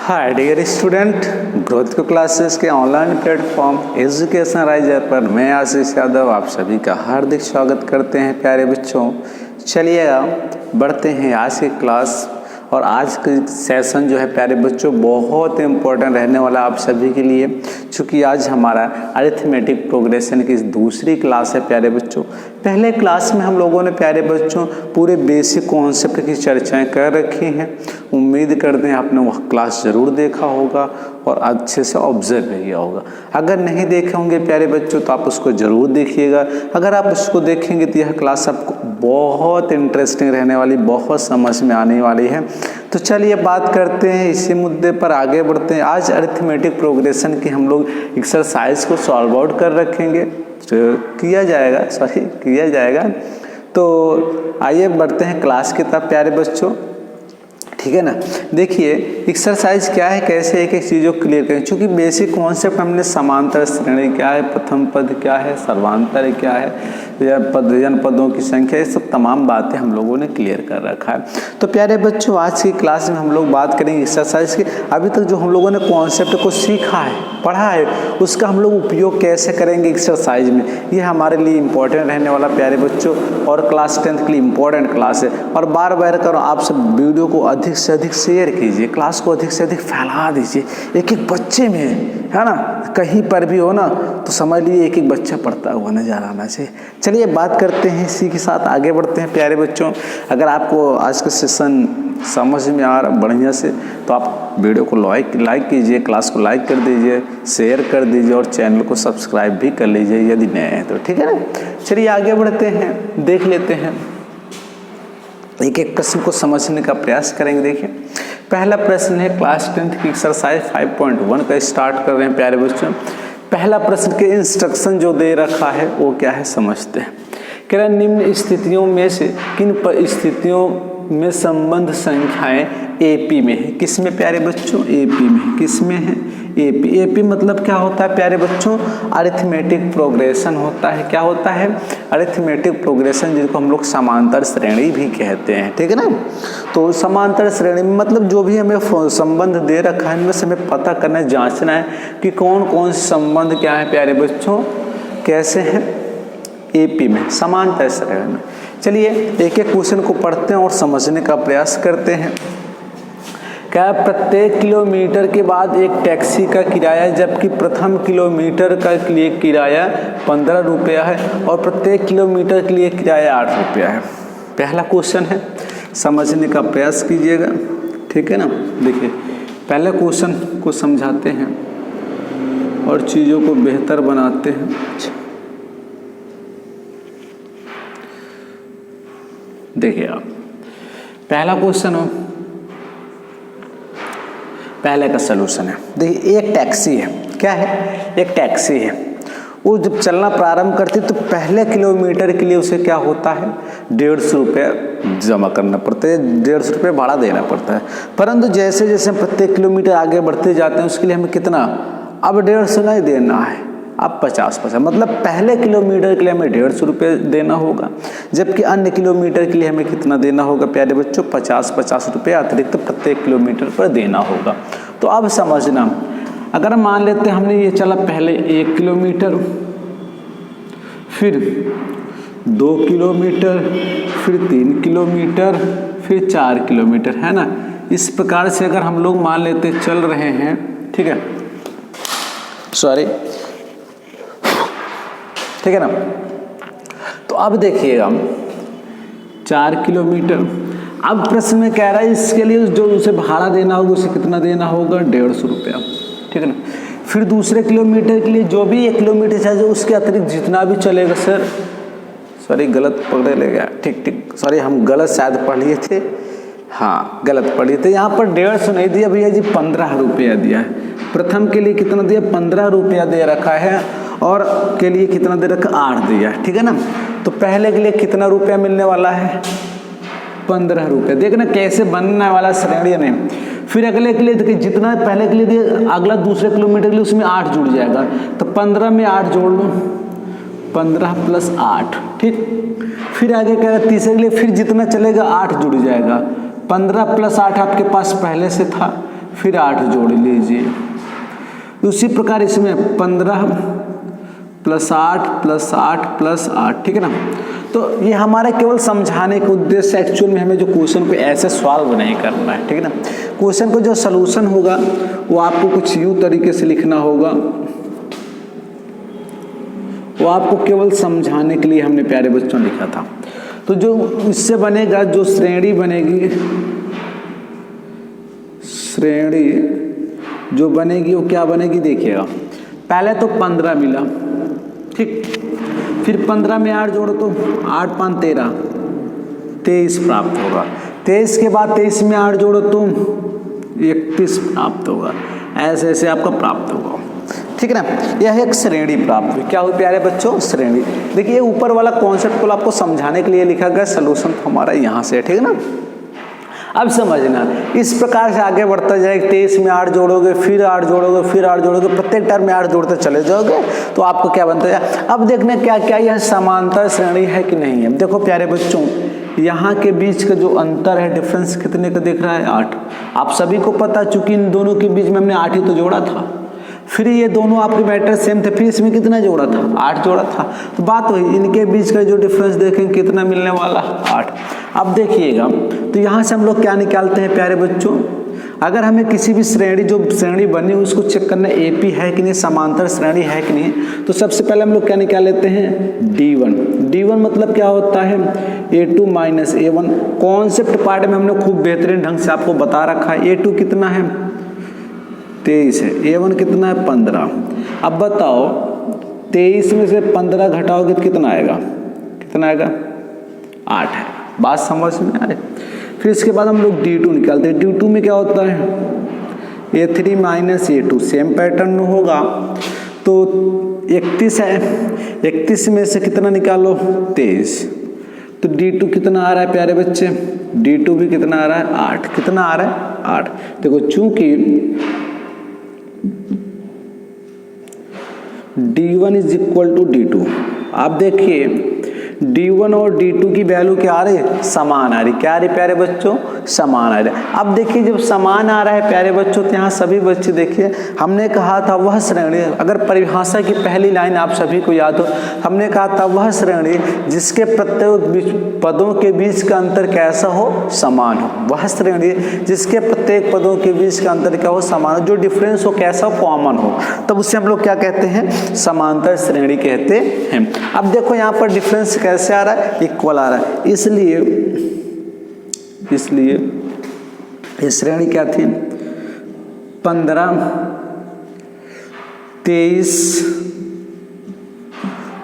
Hi dear student, growth को classes के online platform education riser पर मैं आशीष यादव आप सभी का हार्दिक स्वागत करते हैं प्यारे बच्चों। चलिएगा बढ़ते हैं आज की क्लास। और आज का सेशन जो है प्यारे बच्चों बहुत इम्पोर्टेंट रहने वाला आप सभी के लिए, क्योंकि आज हमारा अरिथमेटिक प्रोग्रेशन की दूसरी क्लास है प्यारे बच्चों। पहले क्लास में हम लोगों ने प्यारे बच्चों पूरे बेसिक कॉन्सेप्ट की चर्चाएं कर रखी हैं। उम्मीद करते हैं आपने वह क्लास ज़रूर देखा होगा और अच्छे से ऑब्जर्व किया होगा। अगर नहीं देखे होंगे प्यारे बच्चों तो आप उसको ज़रूर देखिएगा। अगर आप उसको देखेंगे तो यह क्लास आपको बहुत इंटरेस्टिंग रहने वाली, बहुत समझ में आने वाली है। तो चलिए बात करते हैं इसी मुद्दे पर, आगे बढ़ते हैं। आज अरिथमेटिक प्रोग्रेशन की हम लोग एक्सरसाइज को सॉल्व आउट कर रखेंगे, तो किया जाएगा। तो आइए बढ़ते हैं क्लास की तरफ प्यारे बच्चों, ठीक है ना। देखिए एक्सरसाइज क्या है, कैसे एक एक चीज़ों को क्लियर करें, क्योंकि बेसिक कॉन्सेप्ट हमने समांतर श्रेणी क्या है, प्रथम पद क्या है, सर्वांतर क्या है, जन पदों की संख्या, ये सब तमाम बातें हम लोगों ने क्लियर कर रखा है। तो प्यारे बच्चों आज की क्लास में हम लोग बात करेंगे एक्सरसाइज की। अभी तक जो हम लोगों ने कॉन्सेप्ट को सीखा है, पढ़ा है, उसका हम लोग उपयोग कैसे करेंगे एक्सरसाइज में, ये हमारे लिए इम्पोर्टेंट रहने वाला प्यारे बच्चों। और क्लास 10th के लिए इम्पोर्टेंट क्लास है। और बार बार करो आप सब वीडियो को अधिक से अधिक शेयर कीजिए, क्लास को अधिक से अधिक फैला दीजिए। एक एक बच्चे में है ना, कहीं पर भी हो ना तो समझ लीजिए एक एक बच्चा पढ़ता हुआ नजर आना चाहिए। चलिए बात करते हैं, इसी के साथ आगे बढ़ते हैं प्यारे बच्चों। अगर आपको आज का सेशन समझ में आ रहा बढ़िया से तो आप वीडियो को लाइक कीजिए, क्लास को लाइक कर दीजिए, शेयर कर दीजिए और चैनल को सब्सक्राइब भी कर लीजिए यदि नए हैं तो, ठीक है ना। चलिए आगे बढ़ते हैं, देख लेते हैं, एक एक प्रश्न को समझने का प्रयास करेंगे। देखिए पहला प्रश्न है क्लास 10th की एक्सरसाइज 5.1 का स्टार्ट कर रहे हैं प्यारे बच्चों। पहला प्रश्न के इंस्ट्रक्शन जो दे रखा है वो क्या है समझते हैं। कह रहा निम्न स्थितियों में से किन परिस्थितियों में संबंध संख्याएं एपी में है। किस में प्यारे बच्चों, एपी में। किस में है, एपी। एपी मतलब क्या होता है प्यारे बच्चों, अरिथमेटिक प्रोग्रेशन होता है। क्या होता है, अरिथमेटिक प्रोग्रेशन, जिसको हम लोग समांतर श्रेणी भी कहते हैं, ठीक है ना। तो समांतर श्रेणी में मतलब जो भी हमें संबंध दे रखा है इनमें से हमें पता करना है, जांचना है कि कौन कौन से संबंध क्या है प्यारे बच्चों, कैसे हैं, एपी में, समांतर श्रेणी में। चलिए एक एक क्वेश्चन को पढ़ते हैं और समझने का प्रयास करते हैं। क्या प्रत्येक किलोमीटर के बाद एक टैक्सी का किराया, जबकि प्रथम किलोमीटर का लिए किराया 15 रुपया है और प्रत्येक किलोमीटर के लिए किराया 8 रुपया है। पहला क्वेश्चन है, समझने का प्रयास कीजिएगा, ठीक है ना। देखिए पहले क्वेश्चन को समझाते हैं और चीज़ों को बेहतर बनाते हैं। देखिए आप पहला क्वेश्चन हो, पहले का सलूशन है। देखिए एक टैक्सी है, क्या है, एक टैक्सी है। वो जब चलना प्रारंभ करती तो पहले किलोमीटर के लिए उसे क्या होता है, 150 रुपये जमा करना पड़ता है, 150 रुपये भाड़ा देना पड़ता है। परंतु जैसे जैसे हम प्रत्येक किलोमीटर आगे बढ़ते जाते हैं उसके लिए हमें कितना, अब 150 नहीं देना है, अब 50, मतलब पहले किलोमीटर के लिए हमें 150 रुपये देना होगा, जबकि अन्य किलोमीटर के लिए हमें कितना देना होगा प्यारे बच्चों, 50 रुपये अतिरिक्त प्रत्येक किलोमीटर पर देना होगा। तो अब समझना, अगर मान लेते हैं हमने ये चला पहले 1 किलोमीटर, फिर 2 किलोमीटर, फिर 3 किलोमीटर, फिर 4 किलोमीटर, है ना। इस प्रकार से अगर हम लोग मान लेते चल रहे हैं, ठीक है, ठीक है ना। तो अब देखिएगा 4 किलोमीटर, अब प्रश्न में कह रहा है इसके लिए जो उसे भाड़ा देना होगा उसे कितना देना होगा, 150 रुपया, ठीक है ना। फिर दूसरे किलोमीटर के लिए जो भी 1 किलोमीटर चाहिए उसके अतिरिक्त जितना भी चलेगा, सॉरी गलत पकड़े ले गया, ठीक, सॉरी हम गलत शायद पढ़ लिए थे, हाँ गलत पढ़िए थे। यहाँ पर 150 नहीं दिया भैया जी, 15 रुपया दिया है। प्रथम के लिए कितना दिया, 15 रुपया दे रखा है, और के लिए कितना दे रखा, 8 दिया है, ठीक है ना। तो पहले के लिए कितना रुपया मिलने वाला है, 15 रुपये। देखना कैसे बनने वाला श्रेणी में। फिर अगले के लिए देखिए जितना पहले के लिए दिया, अगला दूसरे किलोमीटर के लिए उसमें 8 जुड़ जाएगा, तो 15 में 8 जोड़ लो, 15 + 8, ठीक। फिर आगे क्या है, तीसरे के लिए फिर जितना चलेगा 8 जुड़ जाएगा, 15 + 8 आपके पास पहले से था, फिर 8 जोड़ लीजिए। उसी प्रकार इसमें 15 + 8 + 8 + 8, ठीक है ना। तो ये हमारा केवल समझाने के उद्देश्य, एक्चुअल में हमें जो क्वेश्चन को ऐसे सॉल्व नहीं करना है, ठीक है ना। क्वेश्चन को जो सलूशन होगा वो आपको कुछ यूं तरीके से लिखना होगा, वो आपको केवल समझाने के लिए हमने प्यारे बच्चों लिखा था। तो जो इससे बनेगा, जो श्रेणी बनेगी, श्रेणी जो बनेगी वो क्या बनेगी देखिएगा। पहले तो 15 मिला, ठीक, फिर 15 में 8 जोड़ो तो 8 × 5 = 13, 23 प्राप्त होगा। 23 के बाद 23 में 8 जोड़ो तो 31 प्राप्त होगा। ऐसे ऐसे आपका प्राप्त होगा, ठीक है ना। यह एक श्रेणी प्राप्त हुई। क्या हुई प्यारे बच्चों? श्रेणी। देखिए ऊपर वाला कॉन्सेप्ट को आपको समझाने के लिए लिखा गया, सलूशन तो हमारा यहाँ से है, ठीक है ना। अब समझना, इस प्रकार से आगे बढ़ता जाएगा। 23 में 8 जोड़ोगे, फिर 8 जोड़ोगे, फिर 8 जोड़ोगे, प्रत्येक टर्म में 8 जोड़ते चले जाओगे तो आपको क्या बनता है। अब देखने क्या क्या यह समांतर श्रेणी है कि नहीं है। देखो प्यारे बच्चों, यहाँ के बीच का जो अंतर है, डिफरेंस कितने का दिख रहा है? 8। आप सभी को पता, चूंकि इन दोनों के बीच में हमने 8 ही तो जोड़ा था। फिर ये दोनों आपके मैटर सेम थे, फिर इसमें कितना जोड़ा था? 8 जोड़ा था। तो बात हुई, इनके बीच का जो डिफरेंस देखें कितना मिलने वाला? 8। अब देखिएगा, तो यहाँ से हम लोग क्या निकालते हैं प्यारे बच्चों? अगर हमें किसी भी श्रेणी, जो श्रेणी बनी उसको चेक करना है एपी है कि नहीं, समांतर श्रेणी है कि नहीं, तो सबसे पहले हम लोग क्या निकाल लेते हैं? D1। D1 मतलब क्या होता है? A2 - A1। कॉन्सेप्ट पार्ट में हमने खूब बेहतरीन ढंग से आपको बता रखा है। A2 कितना है? 23 है। A1 कितना है? 15। अब बताओ 23 में से 15 घटाओगे तो कितना आएगा? कितना आएगा? 8 है। बात समझ में आ रही? फिर इसके बाद हम लोग D2 निकालते हैं। D2 में क्या होता है? A3 - A2। सेम पैटर्न में होगा। तो 31 है, 31 में से कितना निकालो? 23। तो D2 कितना आ रहा है प्यारे बच्चे? D2 भी कितना आ रहा है? 8। कितना आ रहा है? 8। देखो चूंकि D1 = D2, आप देखिए D1 और D2 की वैल्यू क्या आ रही है? समान आ रही। क्या आ रही प्यारे बच्चों? समान आ रही। अब देखिए जब समान आ रहा है प्यारे बच्चों, तो यहाँ सभी बच्चे देखिए, हमने कहा था वह श्रेणी, अगर परिभाषा की पहली लाइन आप सभी को याद हो, हमने कहा था वह श्रेणी जिसके प्रत्येक पदों के बीच का अंतर कैसा हो? समान हो। वह श्रेणी जिसके प्रत्येक पदों के बीच का अंतर क्या हो? समान हो। जो डिफरेंस हो कैसा हो? कॉमन हो। तब उससे हम लोग क्या कहते हैं? समांतर श्रेणी कहते हैं। अब देखो यहाँ पर डिफरेंस कैसे आ रहा है? इक्वल आ रहा है। इसलिए ये श्रेणी क्या थी? 15, 23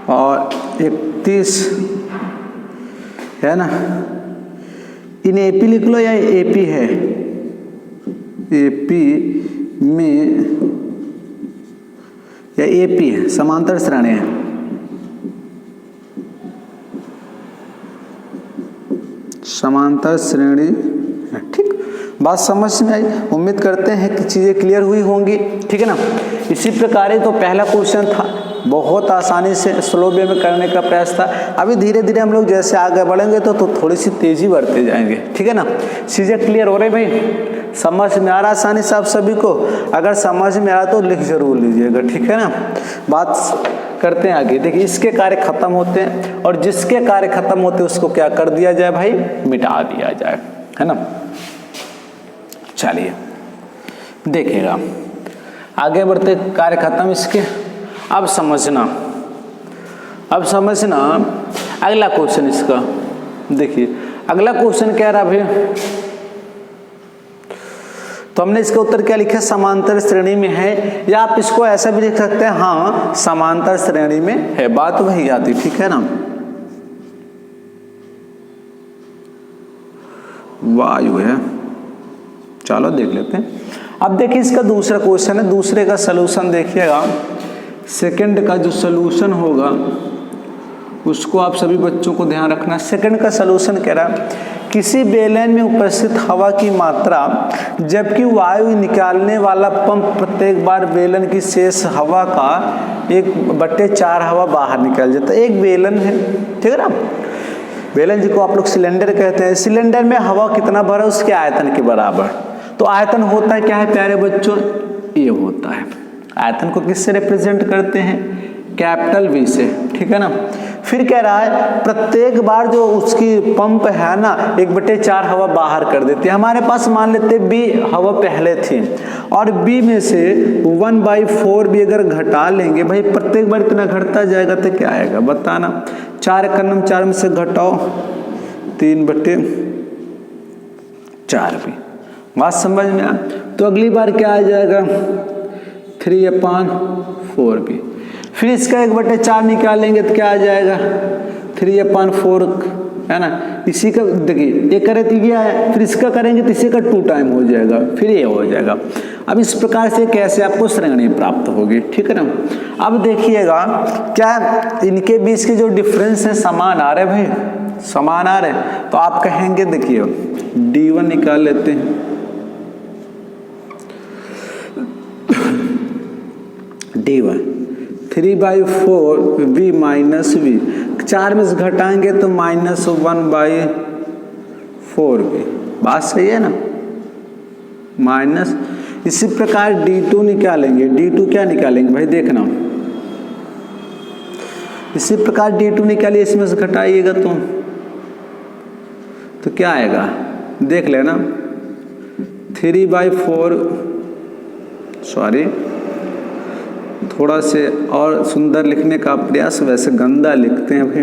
और 31 है ना। इन एपी लिख लो या एपी है? एपी में या एपी है, समांतर श्रेणी है। समांतर श्रेणी है, ठीक। बात समझ में आई? उम्मीद करते हैं कि चीजें क्लियर हुई होंगी, ठीक है ना। इसी प्रकार तो पहला क्वेश्चन था, बहुत आसानी से स्लो वे में करने का प्रयास था। अभी धीरे धीरे हम लोग जैसे आगे बढ़ेंगे तो थोड़ी सी तेजी बढ़ते जाएंगे, ठीक है ना। चीजें क्लियर हो रही भाई? समझ में आ रहा आसानी से आप सभी को? अगर समझ में आ रहा तो लिख जरूर लीजिएगा, ठीक है ना। बात करते हैं आगे। देखिए इसके कार्य खत्म होते हैं और जिसके कार्य खत्म होते हैं उसको क्या कर दिया जाए भाई? मिटा दिया जाए, है ना। चलिए देखिएगा, आगे बढ़ते, कार्य खत्म इसके। अब समझना अगला क्वेश्चन इसका। देखिए अगला क्वेश्चन क्या रहा भाई? तो हमने इसका उत्तर क्या लिखा? समांतर श्रेणी में है, या आप इसको ऐसा भी लिख सकते हैं, हाँ समांतर श्रेणी में है। बात वही आती, ठीक है ना। वायु है, चलो देख लेते हैं। अब देखिए इसका दूसरा क्वेश्चन है, दूसरे का सलूशन देखिएगा। सेकंड का जो सलूशन होगा उसको आप सभी बच्चों को ध्यान रखना। सेकंड का सलूशन कह रहा है, किसी बेलन में उपस्थित हवा की मात्रा जबकि वायु निकालने वाला पंप प्रत्येक बार बेलन की शेष हवा का 1/4 हवा बाहर निकल जाता है। एक बेलन है, ठीक है ना। बेलन जी को आप लोग सिलेंडर कहते हैं। सिलेंडर में हवा कितना भरा? उसके आयतन के बराबर। तो आयतन होता है क्या है प्यारे बच्चों, ये होता है। आयतन को किससे रिप्रेजेंट करते हैं, कैपिटल वी से, ठीक है ना। फिर कह रहा है प्रत्येक बार जो उसकी पंप है ना 1/4 हवा बाहर कर देती है। हमारे पास मान लेते बी हवा पहले थी और बी में से 1/4 भी अगर घटा लेंगे, भाई प्रत्येक बार इतना घटता जाएगा तो क्या आएगा बताना। 4 एकम 4 में से घटाओ 3/4 भी, बात समझ में आ। तो अगली बार क्या आ जाएगा 3/4 भी। फिर इसका 1/4 निकालेंगे तो क्या आ जाएगा 3/4, है ना। इसी का देखिए ये करे तो ये है, फिर इसका करेंगे तो इसी का 2 टाइम हो जाएगा, फिर ये हो जाएगा। अब इस प्रकार से कैसे आपको श्रेणी प्राप्त होगी, ठीक है ना। अब देखिएगा क्या इनके बीच के जो डिफरेंस है समान आ रहे भाई, समान आ रहे, तो आप कहेंगे देखिए D1 निकाल लेते हैं, D1 3/4 V माइनस V, 4 में से घटाएंगे तो -1/4 V, बात सही है ना, माइनस। इसी प्रकार D2 निकालेंगे, D2 क्या निकालेंगे भाई देखना, इसी प्रकार D2 निकालिए, इसमें से घटाइएगा तो क्या आएगा देख लेना 3/4, सॉरी थोड़ा से और सुंदर लिखने का प्रयास, वैसे गंदा लिखते हैं भाई,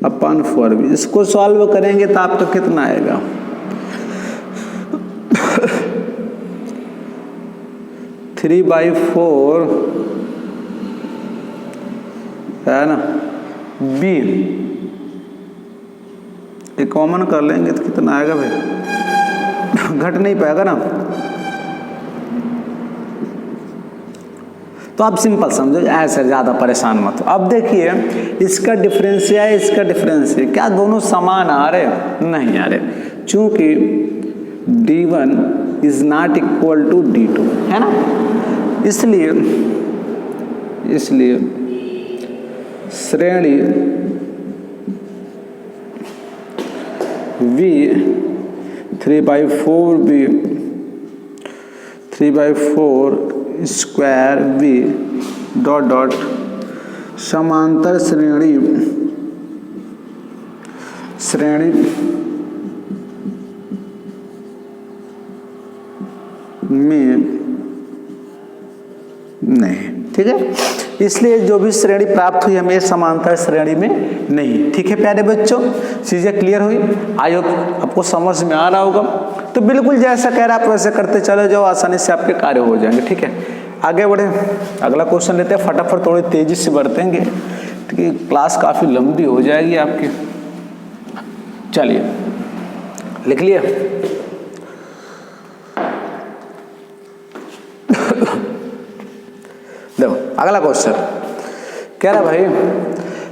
अपन 4 भी। इसको सॉल्व करेंगे तो आपका कितना आएगा 3/4 है ना, बी ये कॉमन कर लेंगे तो कितना आएगा भाई, घट नहीं पाएगा ना। तो आप सिंपल समझो, ऐसे ज़्यादा परेशान मत हो। अब देखिए इसका डिफरेंस है, इसका डिफरेंस है, क्या दोनों समान आ रहे, नहीं आ रहे, चूंकि D1 is not equal to D2, है ना। इसलिए श्रेणी V 3/4 B 3/4 square V dot समांतर श्रेणी में नहीं, ठीक है। इसलिए जो भी श्रेणी प्राप्त हुई हमें समांतर श्रेणी में नहीं, ठीक है प्यारे बच्चों, चीजें क्लियर हुई, आई होप आपको समझ में आ रहा होगा। तो बिल्कुल जैसा कह रहा है आप वैसे करते चले जाओ, आसानी से आपके कार्य हो जाएंगे, ठीक है। आगे बढ़े, अगला क्वेश्चन लेते हैं, फटाफट थोड़ी तेजी से बढ़तेंगे क्योंकि क्लास काफी लंबी हो जाएगी आपकी। चलिए लिख लिए देखो अगला क्वेश्चन कह रहा भाई,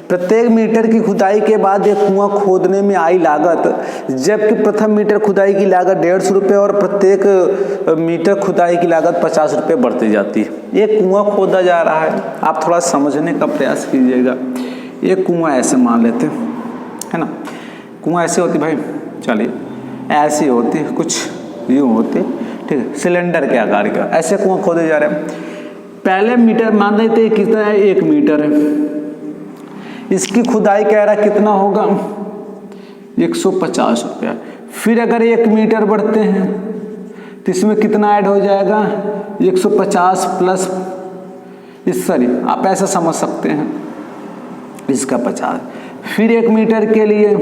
प्रत्येक मीटर की खुदाई के बाद एक कुआं खोदने में आई लागत, जबकि प्रथम मीटर खुदाई की लागत 150 रुपये और प्रत्येक मीटर खुदाई की लागत 50 रुपये बढ़ती जाती है। ये कुआं खोदा जा रहा है, आप थोड़ा समझने का प्रयास कीजिएगा। ये कुआं ऐसे मान लेते हैं, है ना, कुआं ऐसे होती भाई, चलिए ऐसी होती, कुछ यूँ होती, ठीक है, सिलेंडर के आकार का, ऐसे कुआं खोदे जा रहे हैं। पहले मीटर मान लेते कितना है, 1 मीटर है, इसकी खुदाई कह रहा कितना होगा 150 रुपया। फिर अगर 1 मीटर बढ़ते हैं तो इसमें कितना ऐड हो जाएगा 150 प्लस इस, सॉरी आप ऐसा समझ सकते हैं, इसका 50। फिर 1 मीटर के लिए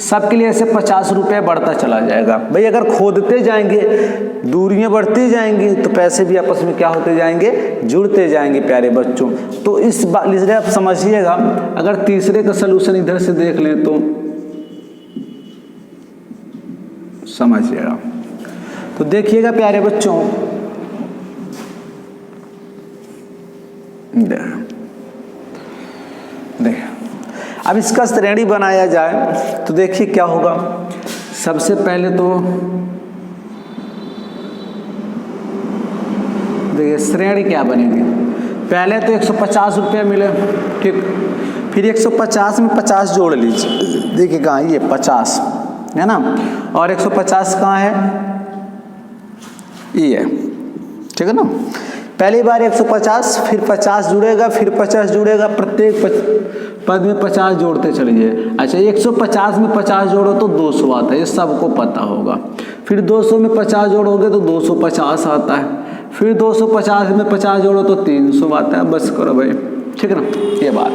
सबके लिए ऐसे 50 रुपये बढ़ता चला जाएगा। भाई अगर खोदते जाएंगे दूरियां बढ़ती जाएंगी तो पैसे भी आपस में क्या होते जाएंगे, जुड़ते जाएंगे प्यारे बच्चों। तो इस बात इसलिए आप समझिएगा, अगर तीसरे का सलूशन इधर से देख लें तो समझिएगा। तो देखिएगा प्यारे बच्चों, देख अब इसका श्रेणी बनाया जाए तो देखिए क्या होगा। सबसे पहले तो देखिए श्रेणी क्या बनेगी, पहले तो 150 रुपये मिले, ठीक, फिर 150 में 50 जोड़ लीजिए, देखिए कहाँ ये 50 है ना, और 150 कहाँ है ई है, ठीक है ना। पहली बार 150, फिर 50 जुड़ेगा, फिर 50 जुड़ेगा, प्रत्येक पद में 50 जोड़ते चलिए। अच्छा 150 में 50 जोड़ो तो 200 आता है, ये सबको पता होगा। फिर 200 में 50 जोड़ोगे तो 250 आता है, फिर 250 में 50 जोड़ो तो 300 आता है। बस करो भाई, ठीक है ना, ये बात।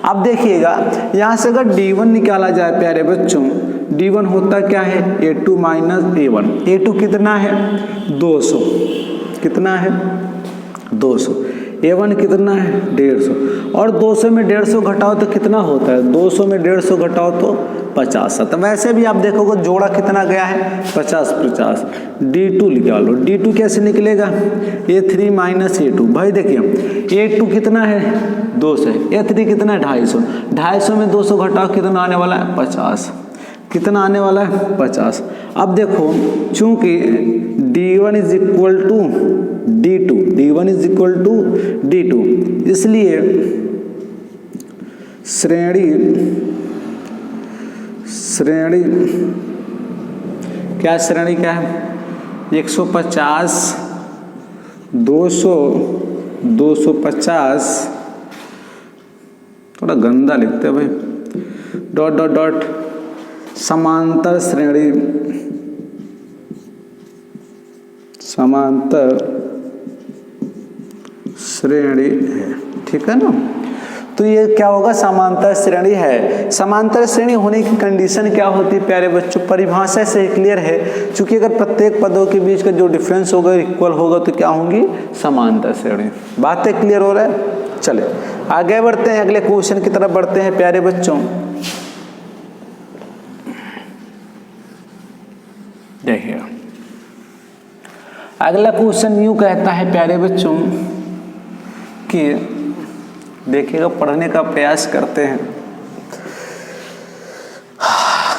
अब देखिएगा यहाँ से अगर D1 निकाला जाए प्यारे बच्चों, D1 होता क्या है, A2 माइनस A1। A2 कितना है, 200, कितना है 200। A1 कितना है, 150। और 200 में 150 घटाओ तो कितना होता है, 200 में 150 घटाओ तो 50 आता है। वैसे भी आप देखोगे जोड़ा कितना गया है, 50-50। D2 निकालो, D2 कैसे निकलेगा, A3 माइनस A2। भाई देखिए A2 कितना है, 200, A3 कितना है, 250। 250 में 200 घटाओ कितना आने वाला है, 50। कितना आने वाला है, 50। अब देखो चूंकि D1 is equal to D2, D1 is equal to D2, इसलिए श्रेणी क्या, श्रेणी क्या है, 150, 200, 250, थोड़ा गंदा लिखते हैं भाई, डॉट डॉट डॉट, समांतर श्रेणी, समांतर श्रेणी है, ठीक है ना। तो ये क्या होगा, समांतर श्रेणी है। समांतर श्रेणी होने की कंडीशन क्या होती है प्यारे बच्चों, परिभाषा से क्लियर है, क्योंकि अगर प्रत्येक पदों के बीच का जो डिफरेंस होगा इक्वल होगा तो क्या होंगी, समांतर श्रेणी। बातें क्लियर हो रहा है। चले आगे बढ़ते हैं, अगले क्वेश्चन की तरफ बढ़ते हैं प्यारे बच्चों। देखिए अगला क्वेश्चन यूं कहता है प्यारे बच्चों कि देखिएगा, पढ़ने का प्रयास करते हैं।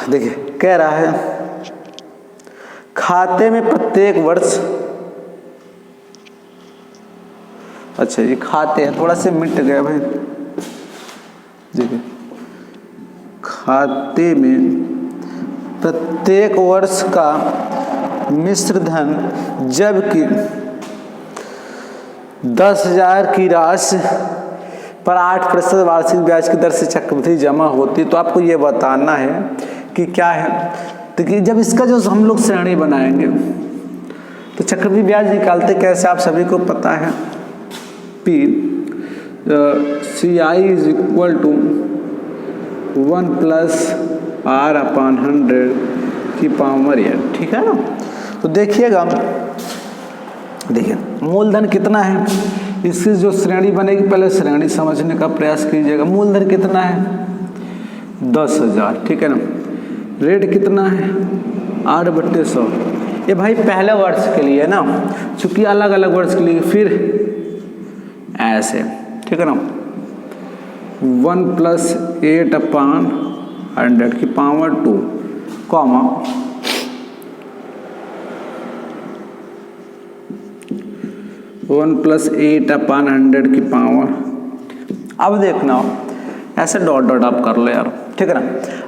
देखिए कह रहा है खाते में प्रत्येक वर्ष, अच्छा ये खाते हैं, थोड़ा से मिट गया भाई। देखिए खाते में प्रत्येक वर्ष का मिश्र धन, जबकि 10,000 की राशि पर 8% वार्षिक ब्याज की दर से चक्रवृद्धि जमा होती, तो आपको ये बताना है कि क्या है। तो कि जब इसका जो हम लोग श्रेणी बनाएंगे तो चक्रवृद्धि ब्याज निकालते कैसे, आप सभी को पता है। P CI is equal to 1 + R/100 की पावर n, ठीक है ना। तो देखिएगा, देखिए मूलधन कितना है, इसकी जो श्रेणी बनेगी पहले श्रेणी समझने का प्रयास कीजिएगा। मूलधन कितना है, 10,000, ठीक है ना। रेट कितना है, 8/100। ये भाई पहले वर्ष के लिए ना, चूंकि अलग अलग वर्ष के लिए फिर ऐसे, ठीक है ना। 1 + 8/100 की पावर 2, कॉमा 1 + 8/100 की पावर। अब देखना ऐसे डॉट डॉट आप कर लो यार, ठीक है ना।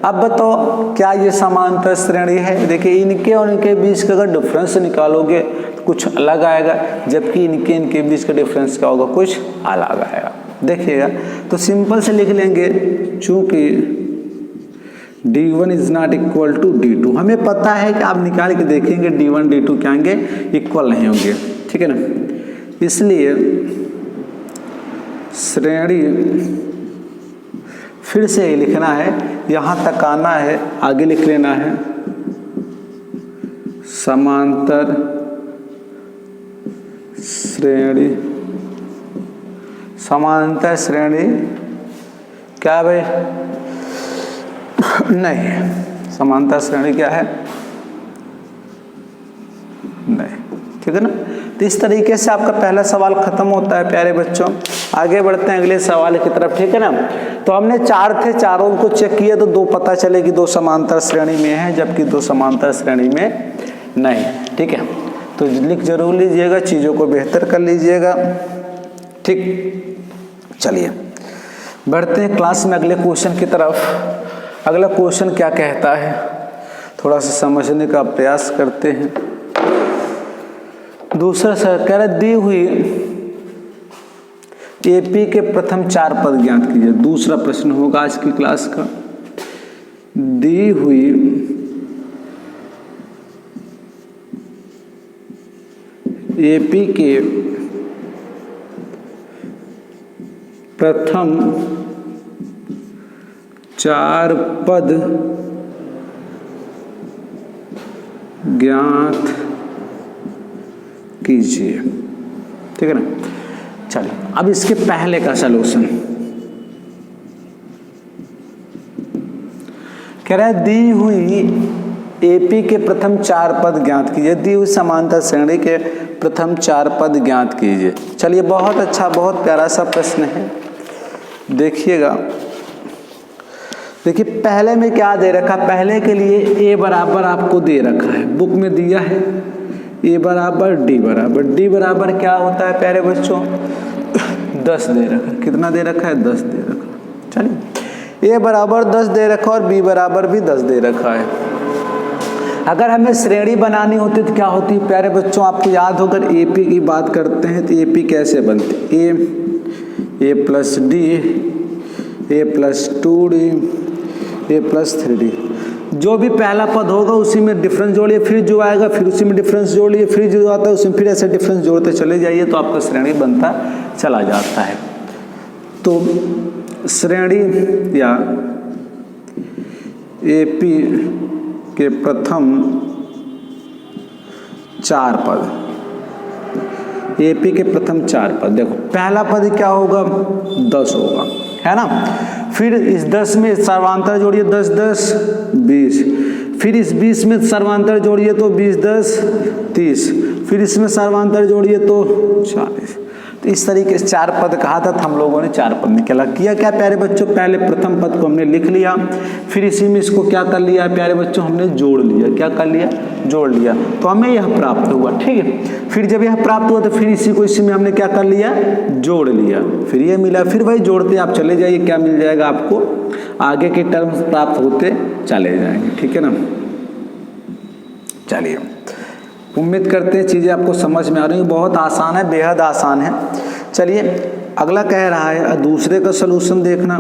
अब बताओ क्या ये समांतर श्रेणी है। देखिए इनके और इनके बीच का अगर डिफरेंस निकालोगे तो कुछ अलग आएगा, जबकि इनके बीच का डिफरेंस क्या होगा, कुछ अलग आएगा। देखिएगा तो सिंपल से लिख लेंगे, चूंकि D1 is not equal to D2। हमें पता है कि आप निकाल के देखेंगे D1 D2 क्या होंगे, इक्वल नहीं होंगे, ठीक है ना। इसलिए श्रेणी फिर से ही लिखना है, यहाँ तक आना है, आगे लिख लेना है समांतर श्रेणी। समांतर श्रेणी क्या भाई, नहीं, समांतर श्रेणी क्या है, नहीं, ठीक है ना। तो इस तरीके से आपका पहला सवाल खत्म होता है प्यारे बच्चों। आगे बढ़ते हैं अगले सवाल की तरफ, ठीक है ना। तो हमने 4 थे, चारों को चेक किया तो 2 पता चले कि 2 समांतर श्रेणी में है, जबकि 2 समांतर श्रेणी में नहीं, ठीक है। तो लिख जरूर लीजिएगा, चीज़ों को बेहतर कर लीजिएगा, ठीक। चलिए बढ़ते हैं क्लास में अगले क्वेश्चन की तरफ। अगला क्वेश्चन क्या कहता है, थोड़ा सा समझने का प्रयास करते हैं। दूसरा सर कह रहा दी हुई एपी के प्रथम 4 पद ज्ञात कीजिए। दूसरा प्रश्न होगा आज की क्लास का। दी हुई एपी के प्रथम 4 पद ज्ञात कीजिए। ठीक है ना। चलिए अब इसके पहले का सलूशन कह रहा है दी हुई एपी के प्रथम 4 पद ज्ञात कीजिए। दी हुई समांतर श्रेणी के प्रथम 4 पद ज्ञात कीजिए। चलिए बहुत अच्छा, बहुत प्यारा सा प्रश्न है। देखिएगा, देखिए पहले में क्या दे रखा, पहले के लिए ए बराबर आपको दे रखा है, बुक में दिया है ए बराबर डी बराबर। डी बराबर क्या होता है प्यारे बच्चों, 10 दे रखा है। कितना दे रखा है, 10 दे रखा है। चलिए ए बराबर 10 दे रखा और बी बराबर भी 10 दे रखा है। अगर हमें श्रेणी बनानी होती तो क्या होती है प्यारे बच्चों, आपको याद होगा एपी की बात करते हैं तो एपी कैसे बनती, ए प्लस डी, ए प्लस 2d, ए प्लस 3d। जो भी पहला पद होगा उसी में डिफरेंस जोड़िए, फिर जो आएगा फिर उसी में डिफरेंस जोड़िए, फिर जो आता है उसमें फिर ऐसे डिफरेंस जोड़ते चले जाइए तो आपका श्रेणी बनता चला जाता है। तो श्रेणी या एपी के प्रथम 4 पद, एपी के प्रथम 4 पद, देखो पहला पद क्या होगा, 10 होगा, है ना। फिर इस 10 में सर्वांतर जोड़िए, 10 10 20। फिर इस 20 में सर्वांतर जोड़िए तो 20 10 30। फिर इसमें सर्वांतर जोड़िए तो 40। तो इस तरीके से 4 पद कहा था, हम लोगों ने 4 पद निकाला। किया क्या प्यारे बच्चों, पहले प्रथम पद को हमने लिख लिया, फिर इसी में इसको क्या कर लिया प्यारे बच्चों, हमने जोड़ लिया। क्या कर लिया, जोड़ लिया, तो हमें यह प्राप्त हुआ। ठीक है, फिर जब यह प्राप्त हुआ तो फिर इसी को इसी में हमने क्या कर लिया, जोड़ लिया, फिर ये मिला। फिर वही जोड़ते आप चले जाइए, क्या मिल जाएगा आपको, आगे के टर्म्स प्राप्त होते चले जाएंगे। ठीक है ना। चलिए उम्मीद करते हैं चीज़ें आपको समझ में आ रही हैं। बहुत आसान है, बेहद आसान है। चलिए अगला कह रहा है दूसरे का सलूशन देखना।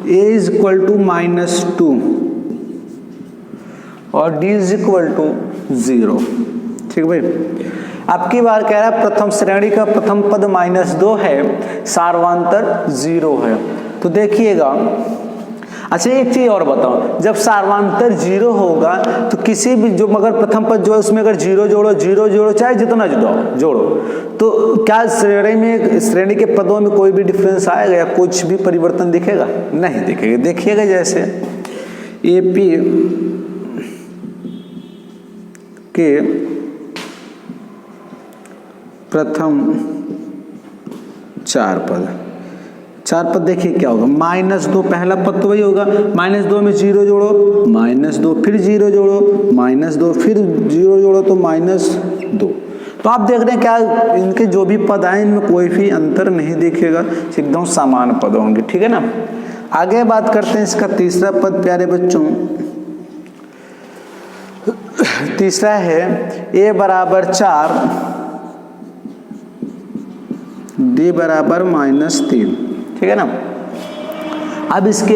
a इज इक्वल टू -2 और d इज इक्वल टू 0। ठीक भाई, आपकी बार कह रहा है प्रथम श्रेणी का प्रथम पद -2 है, सार्वांतर 0 है। तो देखिएगा, अच्छा एक चीज और बताओ, जब सार्वांतर 0 होगा तो किसी भी जो मगर प्रथम पद जो है उसमें अगर 0 जोड़ो चाहे जितना जोड़ो तो क्या श्रेणी के पदों में कोई भी डिफरेंस आएगा या कुछ भी परिवर्तन दिखेगा, नहीं दिखेगा। देखिएगा जैसे एपी के प्रथम 4 पद देखिए क्या होगा, -2 पहला पद तो वही होगा, -2 में 0 जोड़ो -2, फिर 0 जोड़ो -2, फिर 0 जोड़ो तो -2। तो आप देख रहे हैं क्या इनके जो भी पद आए इनमें कोई भी अंतर नहीं दिखेगा, एकदम समान पद होंगे। ठीक है ना। आगे बात करते हैं इसका तीसरा पद प्यारे बच्चों। तीसरा है a बराबर 4 d बराबर -3। ठीक है ना। अब इसके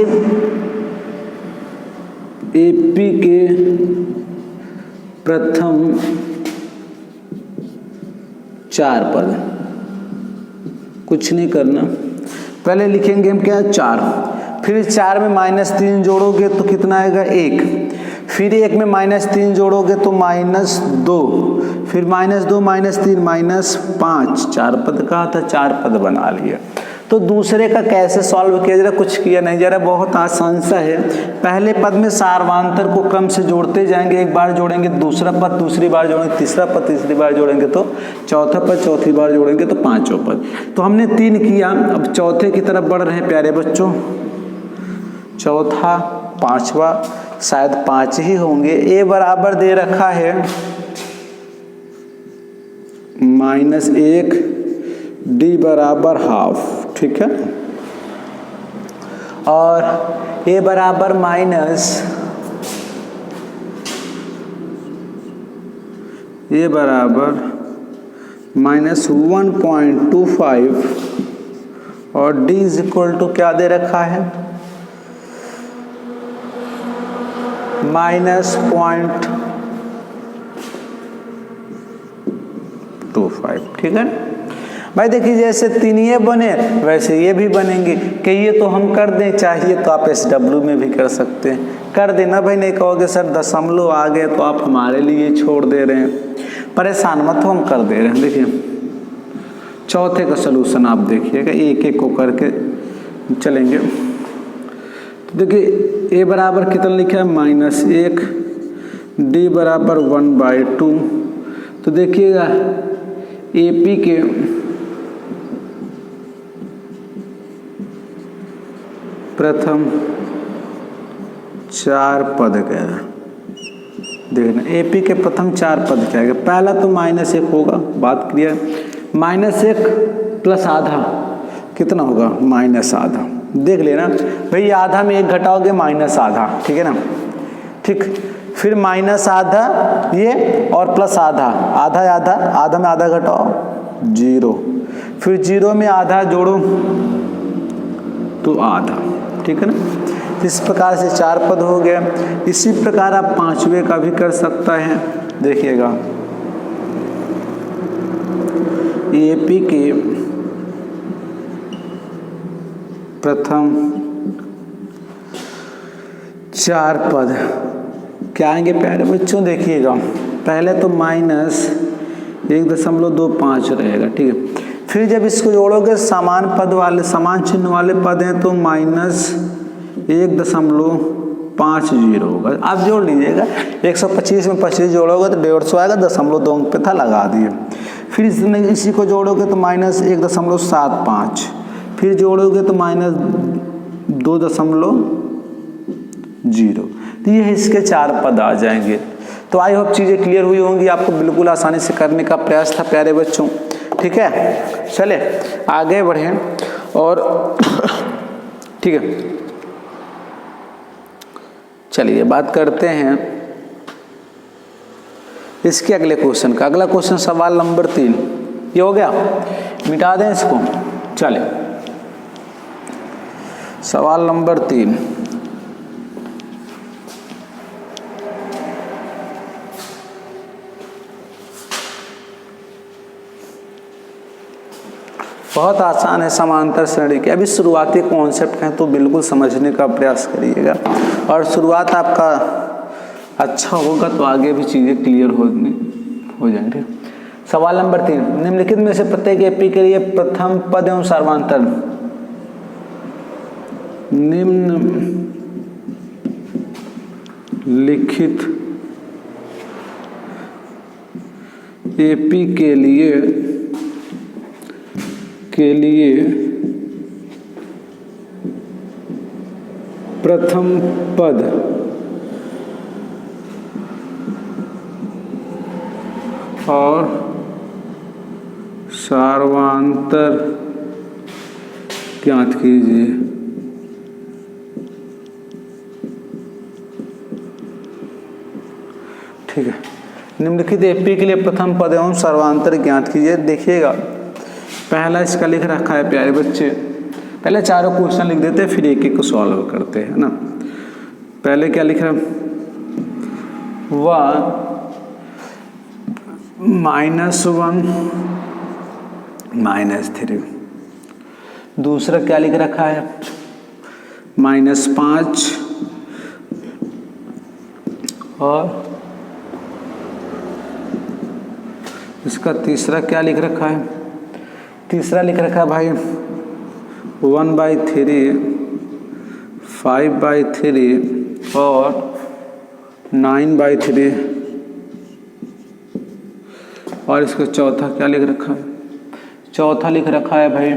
एपी के प्रथम 4 पद, कुछ नहीं करना, पहले लिखेंगे हम क्या, 4। फिर 4 में -3 जोड़ोगे तो कितना आएगा, 1। फिर 1 में -3 जोड़ोगे तो -2, फिर -2 -3 -5। 4 पद कहा था, 4 पद बना लिया। तो दूसरे का कैसे सॉल्व किया, जरा कुछ किया नहीं, जरा बहुत आसान सा है। पहले पद में सार्वांतर को क्रम से जोड़ते जाएंगे, एक बार जोड़ेंगे दूसरा पद, दूसरी बार जोड़ेंगे तीसरा पद, तीसरी बार जोड़ेंगे तो चौथा पद, चौथी बार जोड़ेंगे तो पांचों पद। तो हमने 3 किया, अब चौथे की तरफ बढ़ रहे हैं प्यारे बच्चों। चौथा, पांचवा, शायद 5 ही होंगे। ए बराबर दे रखा है -1, डी बराबर ½ ठीक है, और ए बराबर ए बराबर -1.25 और डी इज इक्वल टू क्या दे रखा है, -0.25। ठीक है भाई, देखिए जैसे तीन ये बने वैसे ये भी बनेंगे कि ये तो हम कर दें, चाहिए तो आप SW में भी कर सकते हैं, कर देना भाई। नहीं कहोगे सर दशमलव आ गए तो आप हमारे लिए छोड़ दे रहे हैं, परेशान मत हो, हम कर दे रहे हैं। देखिए चौथे का सलूशन आप देखिएगा, एक एक को करके चलेंगे। तो देखिए ए बराबर कितना लिखा है, -1, डी बराबर 1/2। तो देखिएगा AP के प्रथम 4 पद क्या है, देखना AP के प्रथम 4 पद क्या है। पहला तो -1 होगा, बात क्लियर। -1 प्लस आधा कितना होगा, -आधा। देख लेना भाई, आधा में 1 घटाओगे -आधा, ठीक है ना। ठीक, फिर -आधा ये और प्लस आधा, आधा आधा, आधा में आधा घटाओ 0, फिर 0 में आधा जोड़ो तो आधा, ठीक है ना। इस प्रकार से 4 पद हो गए। इसी प्रकार आप 5वें का भी कर सकता है। देखिएगा AP के प्रथम 4 पद क्या आएंगे प्यारे बच्चों, देखिएगा पहले तो -1.25 रहेगा, ठीक है। फिर जब इसको जोड़ोगे समान पद वाले, समान चिन्ह वाले पद हैं तो -1.50 होगा। आप जोड़ लीजिएगा, 125 में 25 जोड़ोगे तो 150 आएगा, 0.2 अंक पे था, लगा दिए। फिर इसी को जोड़ोगे तो -1.75, फिर जोड़ोगे तो -2.0। तो ये इसके 4 पद आ जाएंगे। तो आई होप चीज़ें क्लियर हुई होंगी, आपको बिल्कुल आसानी से करने का प्रयास था प्यारे बच्चों, ठीक है। चले आगे बढ़ें और ठीक है, चलिए बात करते हैं इसके अगले क्वेश्चन का। अगला क्वेश्चन सवाल नंबर 3, ये हो गया, मिटा दें इसको। चले सवाल नंबर 3, बहुत आसान है समांतर श्रेणी के। अभी शुरुआती कॉन्सेप्ट हैं तो बिल्कुल समझने का प्रयास करिएगा, और शुरुआत आपका अच्छा होगा तो आगे भी चीज़ें क्लियर हो जाएंगे। सवाल नंबर 3, निम्नलिखित में से प्रत्येक AP के लिए प्रथम पद एवं सर्वांतर निम्नलिखित AP के लिए प्रथम पद और सर्वांतर ज्ञात कीजिए। ठीक है, निम्नलिखित AP के लिए प्रथम पद एवं सर्वांतर ज्ञात कीजिए। देखिएगा पहला इसका लिख रखा है प्यारे बच्चे, पहले चारों क्वेश्चन लिख देते हैं फिर एक एक को सॉल्व करते हैं ना। पहले क्या लिख रहा है, -1 -3। दूसरा क्या लिख रखा है, -5। और इसका तीसरा क्या लिख रखा है, तीसरा लिख रखा है भाई 1/3, 5/3 और 9/3। और इसका चौथा क्या लिख रखा है, चौथा लिख रखा है भाई,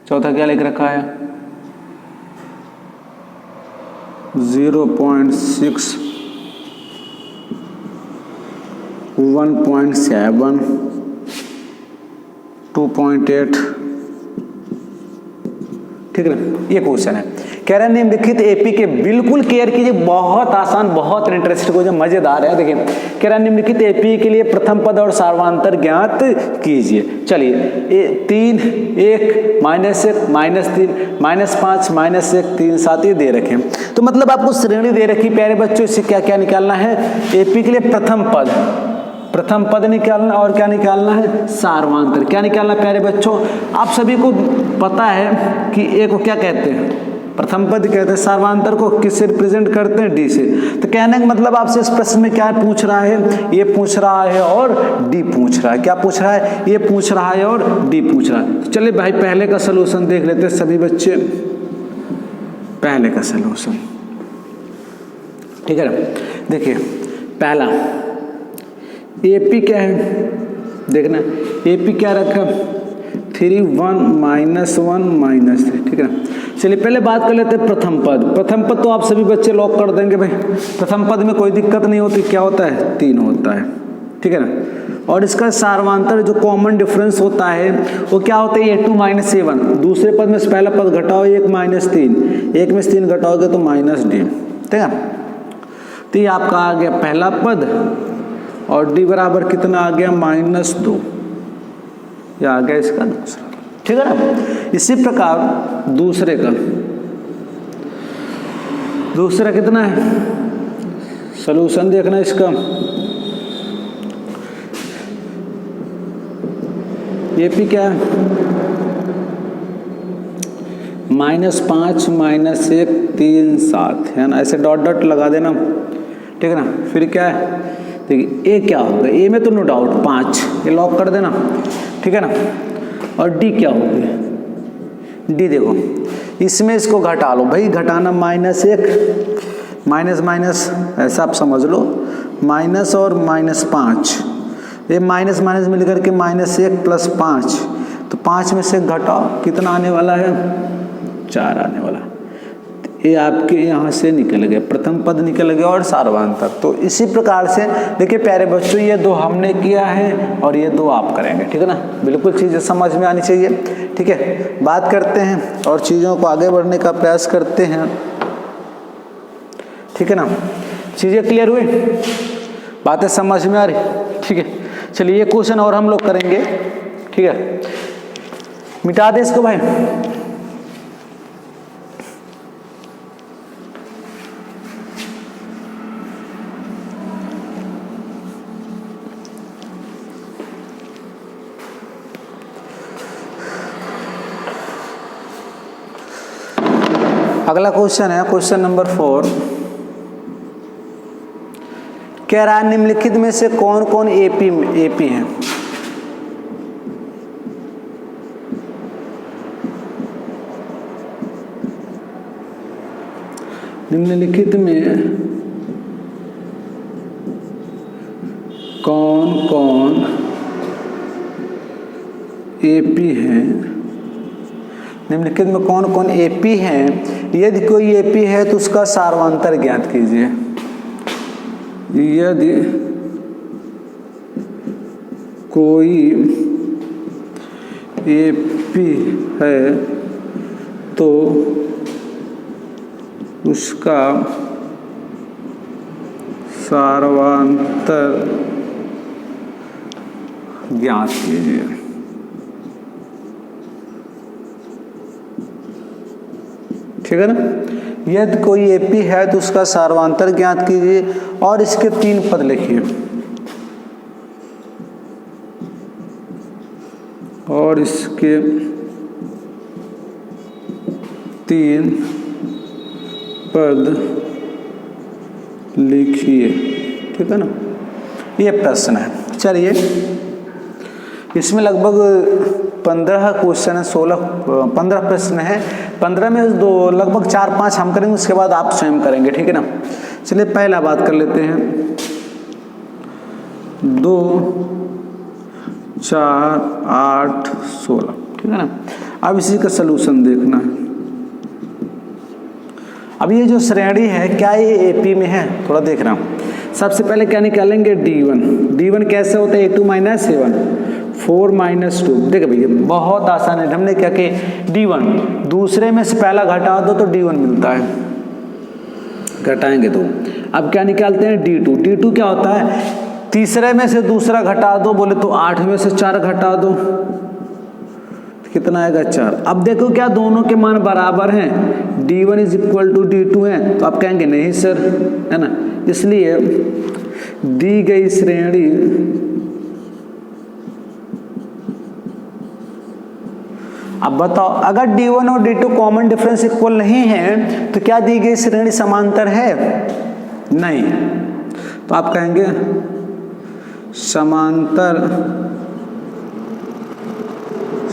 चौथा क्या लिख रखा है 0.6, 1.7, 2.8। ठीक है ना। ये क्वेश्चन है कह रहे हैं निम्नलिखित एपी के, बिल्कुल केयर कीजिए, बहुत आसान, बहुत इंटरेस्टिंग हो, जो मजेदार है। देखिए कह रहा है निम्नलिखित एपी के लिए प्रथम पद और सार्वधातर ज्ञात कीजिए। चलिए 3 1 -1 -3 -5 -1 3 7 ये दे रखे। तो मतलब आपको श्रेणी दे रखी प्यारे बच्चों, इससे क्या क्या निकालना है? एपी के लिए प्रथम पद निकालना और क्या निकालना है? सार्वधातर। क्या निकालना प्यारे बच्चों? आप सभी को पता है कि ए को क्या कहते हैं? प्रथम पद कहते हैं। सार्वधातर को किससे रिप्रेजेंट करते हैं? डी से। तो कहने का मतलब आपसे इस प्रश्न में क्या पूछ रहा है? ये पूछ रहा है और डी पूछ रहा है। क्या पूछ रहा है? ये पूछ रहा है और डी पूछ रहा है। तो चलिए भाई पहले का सलूशन देख लेते हैं सभी बच्चे। पहले का सलूशन, ठीक है ना? देखिए पहला एपी क्या है? देखना एपी क्या रखा? 3 1 -1 -3, ठीक है ना? चलिए पहले बात कर लेते हैं प्रथम पद। प्रथम पद तो आप सभी बच्चे लॉक कर देंगे भाई। प्रथम पद में कोई दिक्कत नहीं होती। क्या होता है? 3 होता है, ठीक है ना? और इसका सार्वधातर जो कॉमन डिफरेंस होता है वो क्या होता है? A2 -7। दूसरे पद में से पहला पद घटाओ 1 -3, 1 में से 3 घटाओगे तो -D, ठीक है? तो ये आपका आ गया पहला पद और D बराबर कितना आ गया? -2। यह आ गया इसका दूसरा, ठीक है ना? इसी प्रकार दूसरा कितना है? सॉल्यूशन देखना इसका। एपी क्या है? -5 -1 3 7 है ना? ऐसे डॉट डॉट लगा देना, ठीक है ना? फिर क्या है? देखिए ए क्या होगा? ए में तो नो डाउट 5, ये लॉक कर देना, ठीक है ना? और डी क्या होगी? डी देखो इसमें इसको घटा लो भाई, घटाना -1 माइनस ऐसा आप समझ लो, माइनस और -5, ये माइनस माइनस मिल करके -1 + 5, तो 5 में से घटाओ कितना आने वाला है? 4 आने वाला। ये आपके यहाँ से निकल गया, प्रथम पद निकल गया और सार्वधातर। तो इसी प्रकार से देखिए प्यारे बच्चों, ये 2 हमने किया है और ये 2 आप करेंगे, ठीक है ना? बिल्कुल चीज़ें समझ में आनी चाहिए, ठीक है? बात करते हैं और चीज़ों को आगे बढ़ने का प्रयास करते हैं, ठीक है ना? चीज़ें क्लियर हुई, बातें समझ में आ रही, ठीक है? चलिए ये क्वेश्चन और हम लोग करेंगे, ठीक है? मिटा दे इसको भाई। अगला क्वेश्चन है क्वेश्चन नंबर 4। कह रहा है निम्नलिखित में से कौन कौन एपी हैं? निम्नलिखित में कौन कौन एपी हैं? निम्नलिखित में कौन कौन एपी हैं? यदि कोई एपी है तो उसका सार्वधातर ज्ञात कीजिए। यदि कोई एपी है तो उसका सार्वधातर ज्ञात कीजिए। ठीक है ना? यदि कोई एपी है तो उसका सार्वधातर ज्ञात कीजिए और इसके 3 पद लिखिए। और इसके 3 पद लिखिए, ठीक है ना? ये प्रश्न है। चलिए इसमें लगभग 15 क्वेश्चन है, 15 प्रश्न है। 15 में लगभग 4-5 हम करेंगे, उसके बाद आप स्वयं करेंगे, ठीक है ना? चलिए पहला बात कर लेते हैं। 2 4 8 16, ठीक है ना? अब इसी का सलूशन देखना है। अब ये जो श्रेणी है क्या ये एपी में है? थोड़ा देखना। सबसे पहले क्या निकालेंगे? D1 कैसे होता है? A2 - 7 4 - 2। देखो भैया बहुत आसान है, हमने क्या कि D1 दूसरे में से पहला घटा दो तो D1 मिलता है, घटाएंगे तो अब क्या निकालते हैं D2। D2 क्या होता है, तीसरे में से दूसरा घटा दो, बोले तो 8 में से 4 घटा दो, कितना आएगा 4। अब देखो क्या दोनों के मान बराबर हैं, D1 = D2 है, तो आप कहेंगे नहीं सर, है ना, इसलिए दी गई श्रेणी अब बताओ अगर D1 और D2 कॉमन डिफरेंस इक्वल नहीं है तो क्या दी गई श्रेणी समांतर है, नहीं, तो आप कहेंगे समांतर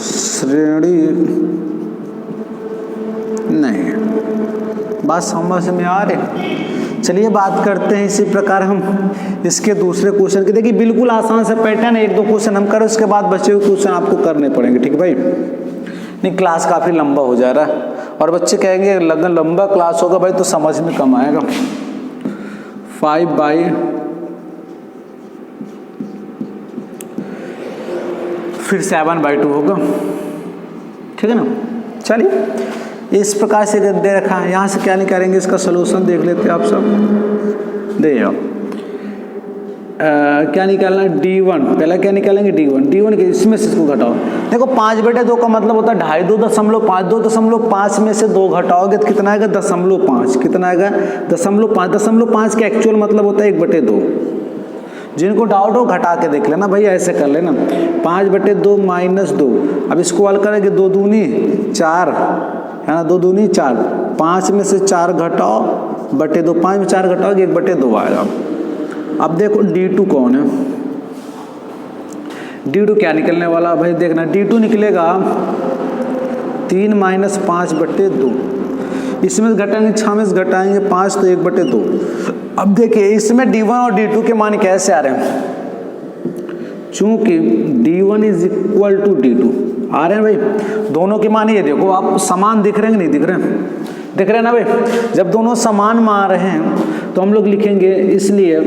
श्रेणी नहीं। बात समझ में आ रही। चलिए बात करते हैं इसी प्रकार हम इसके दूसरे क्वेश्चन की। देखिए बिल्कुल आसान सा पैटर्न है, 1-2 क्वेश्चन हम करें, उसके बाद बचे हुए क्वेश्चन आपको करने पड़ेंगे, ठीक है भाई। नहीं क्लास काफ़ी लंबा हो जा रहा है और बच्चे कहेंगे लंबा क्लास होगा भाई तो समझ में कम आएगा। 5/, फिर 7/2 होगा, ठीक है ना। चलिए इस प्रकार से दे रखा है, यहाँ से क्या निकालेंगे, इसका सलूशन देख लेते हैं आप सब। देखिए क्या निकालना है, D1 पहला क्या निकालेंगे, D1 के इसमें से इसको घटाओ। देखो 5/2 का मतलब होता है 2.5, 2.5 में से 2 घटाओगे तो कितना आएगा 0.5, कितना आएगा 0.5। 0.5 का एक्चुअल मतलब होता है 1/2। जिनको डाउट हो घटा के देख लेना भाई, ऐसे कर लेना 5/2 - 2। अब इसको हल करेंगे 2 दूनी 4, है ना, 2 दूनी 4, 5 में से 4 घटाओ बटे 2, 5 में 4 घटाओगे 1/2 आएगा। अब देखो D2 कौन है, D2 क्या निकलने वाला भाई, देखना D2 निकलेगा 3 - 5/2। इसमें से घटाएंगे 6 में से घटाएंगे 5 तो 1/2। अब देखिए इसमें D1 और D2 के मान कैसे आ रहे हैं, चूंकि D1 = D2 आ रहे हैं भाई, दोनों के मान ये देखो आप समान दिख रहे हैं नहीं दिख रहे हैं, दिख रहे हैं ना भाई। जब दोनों समान मान आ रहे हैं तो हम लोग लिखेंगे इसलिए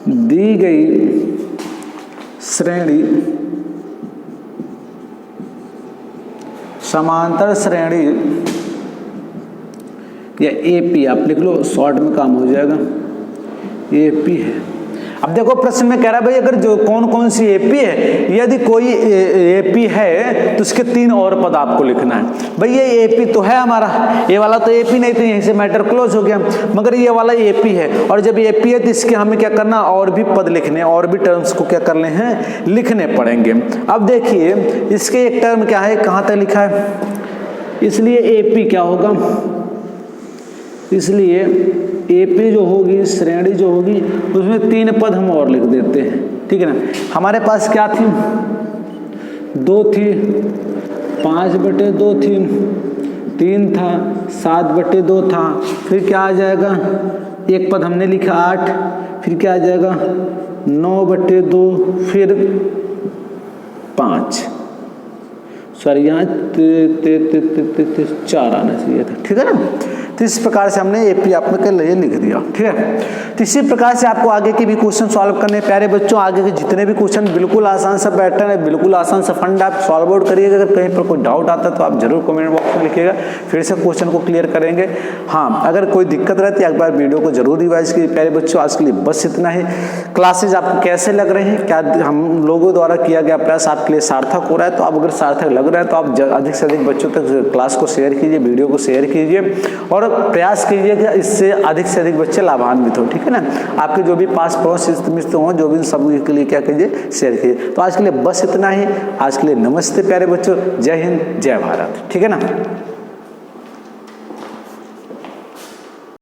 दी गई श्रेणी समांतर श्रेणी या AP आप लिख लो, शॉर्ट में काम हो जाएगा, AP है। अब देखो प्रश्न में कह रहा है भाई अगर जो कौन सी AP है, यदि कोई AP है तो उसके 3 और पद आपको लिखना है। भाई ये AP तो है हमारा, ये वाला तो AP नहीं था, यहीं से मैटर क्लोज हो गया, मगर ये वाला AP है, और जब AP है तो इसके हमें क्या करना, और भी पद लिखने, और भी टर्म्स को क्या करने हैं, लिखने पड़ेंगे। अब देखिए इसके एक टर्म क्या है, कहाँ तक लिखा है, इसलिए AP क्या होगा, इसलिए AP जो होगी श्रेणी जो होगी उसमें 3 पद हम और लिख देते हैं, ठीक है ना। हमारे पास क्या थी, 2 थी, 5/2 थी, 3 था, 7/2 था, फिर क्या आ जाएगा, एक पद हमने लिखा 8, फिर क्या आ जाएगा 9/2, फिर 5, सॉरी यहाँ 4 आना चाहिए था, ठीक है ना। तो इस प्रकार से हमने AP आप के लिए लिख दिया, ठीक है। तो इसी प्रकार से आपको आगे के भी क्वेश्चन सॉल्व करने प्यारे बच्चों, आगे के जितने भी क्वेश्चन बिल्कुल आसान सा पैटर्न है, बिल्कुल आसान सा फंड आप सॉल्व आउट करिएगा। अगर कहीं पर कोई डाउट आता है तो आप जरूर कमेंट बॉक्स में लिखिएगा, फिर से क्वेश्चन को क्लियर करेंगे। हाँ अगर कोई दिक्कत रहती है एक बार वीडियो को जरूर रिवाइज कीजिए प्यारे बच्चों। आज के लिए बस इतना ही। क्लासेज आपको कैसे लग रहे हैं, क्या हम लोगों द्वारा किया गया प्रयास आपके लिए सार्थक हो रहा है, तो आप अगर सार्थक लग रहा है तो आप अधिक से अधिक बच्चों तक क्लास को शेयर कीजिए, वीडियो को शेयर कीजिए और प्रयास कीजिए कि इससे से अधिक बच्चे लाभान्वित हो, ठीक है ना। आपके जो भी पास पड़ोस मित्र हों जो भी सब के लिए क्या कीजिए, शेयर कीजिए। तो आज के लिए बस इतना ही। आज के लिए नमस्ते प्यारे बच्चों, जय हिंद जय भारत, ठीक है ना।